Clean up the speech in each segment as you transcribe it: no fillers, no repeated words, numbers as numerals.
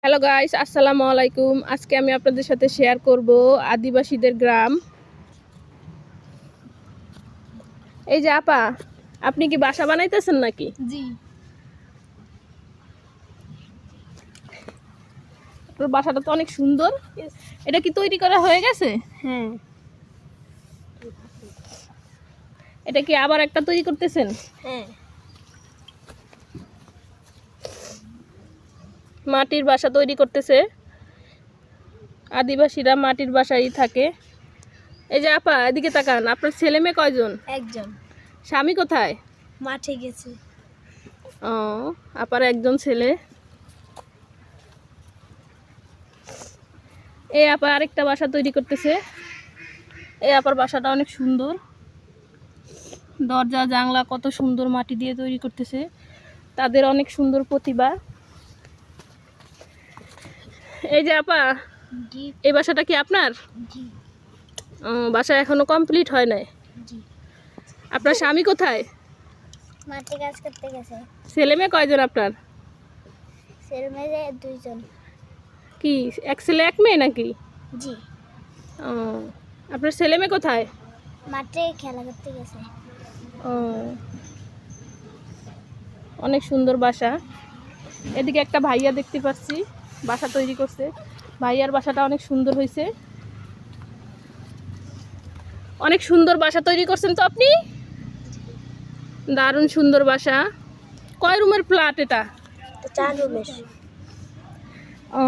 Hello guys, আসসালামু আলাইকুম। আজকে আমি আপনাদের সাথে শেয়ার করব আদিবাসীদের গ্রাম। এই যে আপা, আপনি কি বাসা বানাইতেছেন নাকি? জি। আপনার বাসাটা তো অনেক সুন্দর। এটা কি তৈরি করা হয়ে গেছে? হ্যাঁ। এটা কি আবার একটা তৈরি করতেছেন? হ্যাঁ। মাটির বাসা তৈরি করতেছে। আদিবাসীরা মাটির বাসায় থাকে। এই যে আপা, এদিকে তাকান। আপনার ছেলে মেয়ে কয়জন? একজন। স্বামী কোথায়? মাঠে গেছে। ও, আপার একজন ছেলে। এই আপা আরেকটা বাসা তৈরি করতেছে। এই আপার বাসাটা অনেক সুন্দর। দরজা জানলা কত সুন্দর মাটি দিয়ে তৈরি করতেছে। তাদের অনেক সুন্দর প্রতিভা। এই যে আপা, জি। এই বাসাটা কি আপনার? জি। বাসা এখনো কমপ্লিট হয় নাই। জি। আপনার স্বামী কোথায়? মাঠে কাজ করতে গেছে। ছেলে মেয়ে কয়জন আপনার? ছেলে মেয়ে দুইজন। কি এক ছেলে এক মেয়ে নাকি? জি। ও, আপনার ছেলে মেয়ে কোথায়? মাঠে খেলা করতে গেছে। ও, অনেক সুন্দর বাসা। এদিকে একটা ভাইয়া দেখতে পাচ্ছি, বাসা তৈরি করছে। ভাইয়ার বাসাটা অনেক সুন্দর হয়েছে। অনেক সুন্দর বাসা তৈরি করছেন তো আপনি। দারুণ সুন্দর বাসা। কয় রুমের ফ্ল্যাট এটা? 4 রুমের। ও,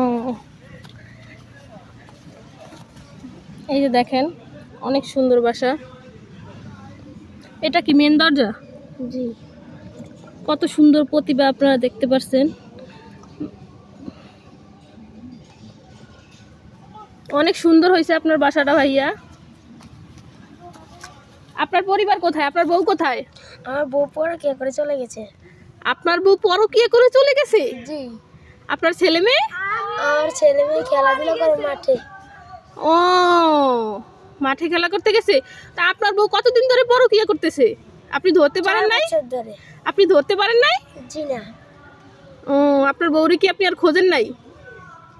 এই যে দেখেন, অনেক সুন্দর বাসা। এটা কি মেন দরজা? জি। কত সুন্দর প্রতিভা আপনারা দেখতে পাচ্ছেন। অনেক সুন্দর হয়েছে আপনার বাসাটা ভাইয়া। আপনার পরিবার কোথায়? আপনার বউ কোথায়? আমার বউ পড়াশোনা করে চলে গেছে। আপনার বউ পরকীয়া করে চলে গেছে? জি। আপনার ছেলে মেয়ে? আর ছেলে মেয়ে খেলাধুলা করে মাঠে। ও, মাঠে খেলা করতে গেছে। তা আপনার বউ কতদিন ধরে পরকীয়া করতেছে? আপনি ধরতে পারেন 4 নাই? বছর ধরে। আপনি ধরতে পারেন নাই? জি না। ও, আপনার বউরে কি আপনি আর খোঁজেন নাই?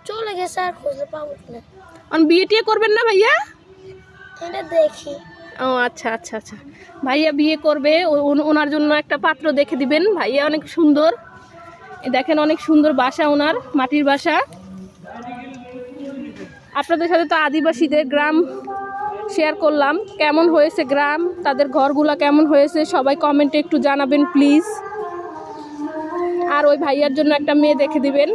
চলে গেছে, আর খুঁজে পাবো না। বিয়ে টিয়ে করবেন না ভাইয়া? এটা দেখি। ও আচ্ছা আচ্ছা আচ্ছা, ভাইয়া বিয়ে করবে। ওনার জন্য একটা পাত্র দেখে দিবেন। ভাইয়া অনেক সুন্দর। দেখেন, অনেক সুন্দর বাসা ওনার, মাটির বাসা। আপনাদের সাথে তো আদিবাসীদের গ্রাম শেয়ার করলাম। কেমন হয়েছে গ্রাম, তাদের ঘরগুলা কেমন হয়েছে সবাই কমেন্টে একটু জানাবেন প্লিজ। আর ওই ভাইয়ার জন্য একটা মেয়ে দেখে দিবেন।